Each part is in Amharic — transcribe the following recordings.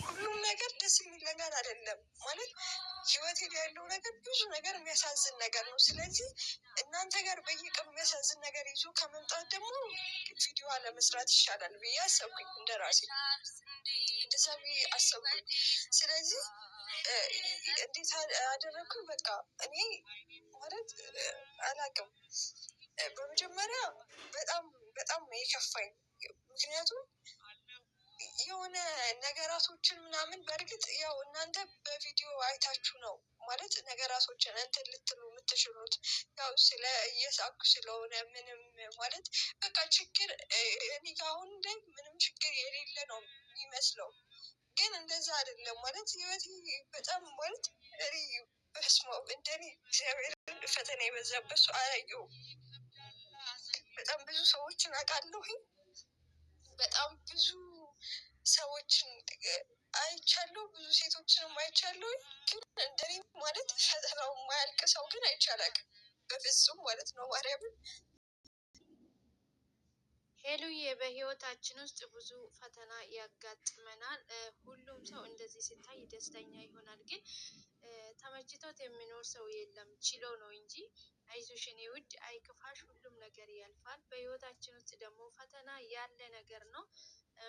ሁሉም ነገር ደስ የሚል ነገር አይደለም ማለት ህይወቴ ላይ ያለው ነገር ብዙ ነገር የሚያሳዝን ነገር ነው። ስለዚህ እናንተ ጋር በየቀኑ የሚያሳዝን ነገር ይዞ ከመምጣት ደግሞ ቪዲዮ አለመስራት ይሻላል ብዬ አሰብኩኝ። እንደራሴ እንደዛ ብዬ አሰብኩኝ። ስለዚህ እንዴት አደረግኩኝ? በቃ እኔ ማለት አላውቅም። በመጀመሪያ በጣም በጣም የከፋኝ ምክንያቱም የሆነ ነገራቶችን ምናምን በእርግጥ ያው እናንተ በቪዲዮ አይታችሁ ነው ማለት ነገራቶችን እንትን ልትሉ የምትችሉት ያው ስለ እየሳኩ ስለሆነ ምንም ማለት በቃ ችግር እኔ ጋ አሁን ላይ ምንም ችግር የሌለ ነው የሚመስለው። ግን እንደዛ አይደለም ማለት ህይወቴ በጣም ማለት እኔ በስመአብ እንደኔ እግዚአብሔርን ፈተና የበዛበት ሰው አላየሁም። በጣም ብዙ ሰዎችን አውቃለሁኝ። በጣም ብዙ ሰዎችን አይቻለሁ። ብዙ ሴቶችንም አይቻለሁ። ግን እንደኔ ማለት ፈተናው የማያልቅ ሰው ግን አይቼ አላውቅም በፍጹም ማለት ነው። ማርያምን ሄሉዬ በህይወታችን ውስጥ ብዙ ፈተና ያጋጥመናል። ሁሉም ሰው እንደዚህ ሲታይ ደስተኛ ይሆናል፣ ግን ተመችቶት የሚኖር ሰው የለም። ችሎ ነው እንጂ አይዞሽ የኔ ውድ አይክፋሽ፣ ሁሉም ነገር ያልፋል። በህይወታችን ውስጥ ደግሞ ፈተና ያለ ነገር ነው።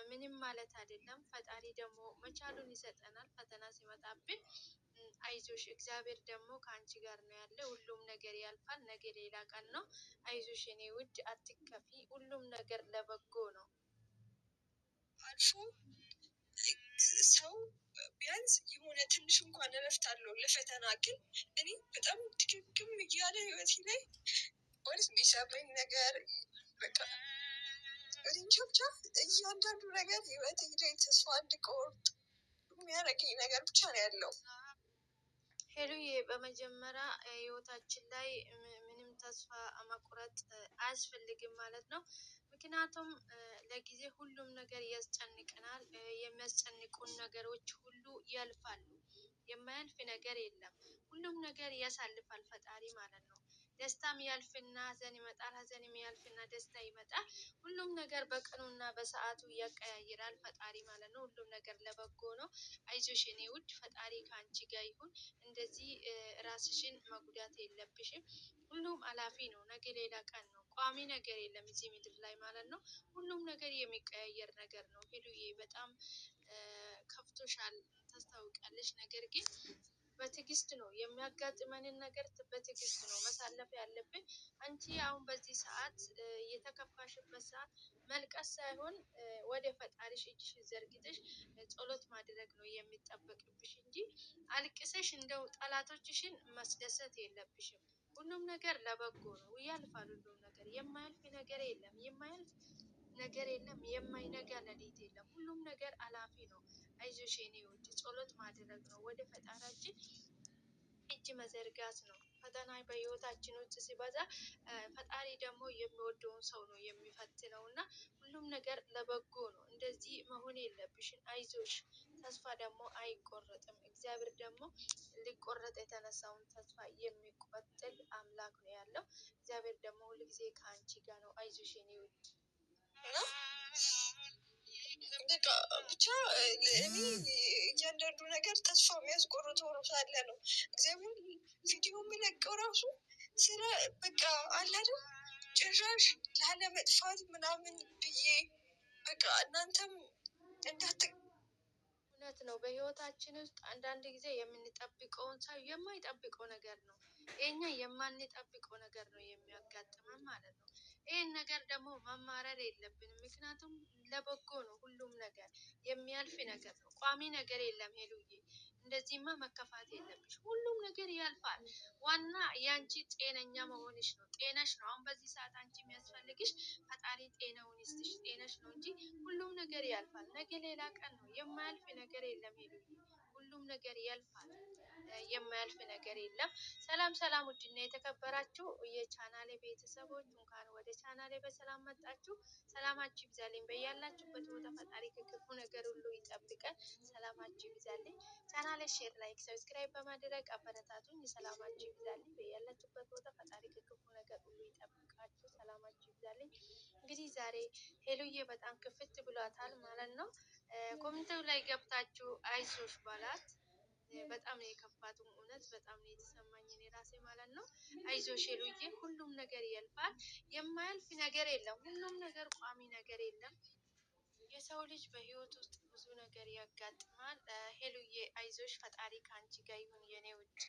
ምንም ማለት አይደለም። ፈጣሪ ደግሞ መቻሉን ይሰጠናል። ፈተና ሲመጣብን አይዞሽ እግዚአብሔር ደግሞ ከአንቺ ጋር ነው ያለ። ሁሉም ነገር ያልፋል። ነገ ሌላ ቀን ነው። አይዞሽ የኔ ውድ አትከፊ። ሁሉም ነገር ለበጎ ነው። አልፎ ሰው ቢያንስ የሆነ ትንሽ እንኳን እረፍት አለው ለፈተና። ግን እኔ በጣም ድግግም እያለ ህይወቴ ላይ ማለት የሚሰብረኝ ነገር በቃ እንጃ ብቻ እያንዳንዱ ነገር ህይወቴ ላይ ተስፋ እንድቆርጥ የሚያደርገኝ ነገር ብቻ ነው ያለው። ሄሉዬ በመጀመሪያ ህይወታችን ላይ ምንም ተስፋ መቁረጥ አያስፈልግም ማለት ነው። ምክንያቱም ለጊዜ ሁሉም ነገር ያስጨንቀናል። የሚያስጨንቁን ነገሮች ሁሉ ያልፋሉ። የማያልፍ ነገር የለም። ሁሉም ነገር ያሳልፋል ፈጣሪ ማለት ነው። ደስታም ያልፍና ሀዘን ይመጣል። ሀዘንም ያልፍና ደስታ ይመጣል። ሁሉም ነገር በቀኑና በሰዓቱ ያቀያይራል ፈጣሪ ማለት ነው። ሁሉም ነገር ለበጎ ነው። አይዞሽ የኔ ውድ ፈጣሪ ከአንቺ ጋር ይሁን። እንደዚህ ራስሽን መጉዳት የለብሽም። ሁሉም አላፊ ነው። ነገ ሌላ ቀን ነው። ቋሚ ነገር የለም እዚህ ምድር ላይ ማለት ነው። ሁሉም ነገር የሚቀያየር ነገር ነው። ሄሉዬ በጣም ከፍቶሻል፣ ታስታውቂያለሽ። ነገር ግን በትዕግስት ነው የሚያጋጥመንን ነገር በትዕግስት ነው ማሳለፍ ያለብን። አንቺ አሁን በዚህ ሰዓት የተከፋሽበት ሰዓት መልቀስ ሳይሆን ወደ ፈጣሪሽ እጅሽ ዘርግተሽ ጸሎት ማድረግ ነው የሚጠበቅብሽ እንጂ አልቅሰሽ እንደው ጠላቶችሽን ማስደሰት የለብሽም። ሁሉም ነገር ለበጎ ነው። ያልፋል። ሁሉም ነገር የማያልፍ ነገር የለም። የማያልፍ ነገር የለም። የማይነጋ ሌሊት የለም። ሁሉም ነገር አላፊ ነው። አይዞሽ የኔ ውድ ጸሎት ማድረግ ነው። ወደ ፈጣሪያችን እጅ መዘርጋት ነው። ፈተና በህይወታችን ውስጥ ሲበዛ ፈጣሪ ደግሞ የሚወደውን ሰው ነው የሚፈትነው እና ሁሉም ነገር ለበጎ ነው። እንደዚህ መሆን የለብሽም። አይዞሽ። ተስፋ ደግሞ አይቆረጥም። እግዚአብሔር ደግሞ ሊቆረጥ የተነሳውን ተስፋ የሚቆጥል አምላክ ነው ያለው። እግዚአብሔር ደግሞ ሁልጊዜ ከአንቺ ጋር ነው። አይዞሽ የኔ ውድ በቃ ብቻ እኔ እያንዳንዱ ነገር ተስፋ የሚያስቆርጥ ሆኖ ሳለ ነው እግዚአብሔር ቪዲዮ የሚለቀው ራሱ ስለ በቃ አለ አይደል ጭራሽ ላለመጥፋት ምናምን ብዬ በቃ እናንተም እንዳት እውነት ነው። በህይወታችን ውስጥ አንዳንድ ጊዜ የምንጠብቀውን ሰው የማይጠብቀው ነገር ነው። የኛ የማንጠብቀው ነገር ነው የሚያጋጥመን ማለት ነው። ይህን ነገር ደግሞ መማረር የለብንም። ምክንያቱም ለበጎ ነው። ሁሉም ነገር የሚያልፍ ነገር ነው። ቋሚ ነገር የለም። ሄሉዬ እንደዚህማ መከፋት የለብሽ። ሁሉም ነገር ያልፋል። ዋና የአንቺ ጤነኛ መሆንሽ ነው። ጤነሽ ነው። አሁን በዚህ ሰዓት አንቺ የሚያስፈልግሽ ፈጣሪ ጤናውን ይስጥሽ። ጤነሽ ነው እንጂ ሁሉም ነገር ያልፋል። ነገ ሌላ ቀን ነው። የማያልፍ ነገር የለም ሄሉዬ። ሁሉም ነገር ያልፋል። የማያልፍ ነገር የለም። ሰላም ሰላም! ውድና የተከበራችሁ የቻናሌ ቤተሰቦች እንኳን ወደ ቻናሌ በሰላም መጣችሁ። ሰላማችሁ ይብዛልኝ በያላችሁበት ቦታ። ፈጣሪ ከክፉ ነገር ሁሉ ይጠብቀን። ሰላማችሁ ይብዛልኝ። ቻናሌ ሼር፣ ላይክ፣ ሰብስክራይብ በማድረግ አበረታቱኝ። ሰላማችሁ ይብዛልኝ በያላችሁበት ቦታ። ፈጣሪ ከክፉ ነገር ሁሉ ይጠብቃችሁ። ሰላማችሁ ይብዛልኝ። እንግዲህ ዛሬ ሄሉዬ በጣም ክፍት ብሏታል ማለት ነው። ኮሜንቱ ላይ ገብታችሁ አይዞሽ ባላት በጣም ነው የከፋት። እውነት በጣም ነው የተሰማኝ እኔ ራሴ ማለት ነው። አይዞሽ ሄሉዬ፣ ሁሉም ነገር ያልፋል። የማያልፍ ነገር የለም። ሁሉም ነገር ቋሚ ነገር የለም። የሰው ልጅ በህይወት ውስጥ ብዙ ነገር ያጋጥማል። ሄሉዬ አይዞሽ፣ ፈጣሪ ከአንቺ ጋር ይሁን የኔ ውድ።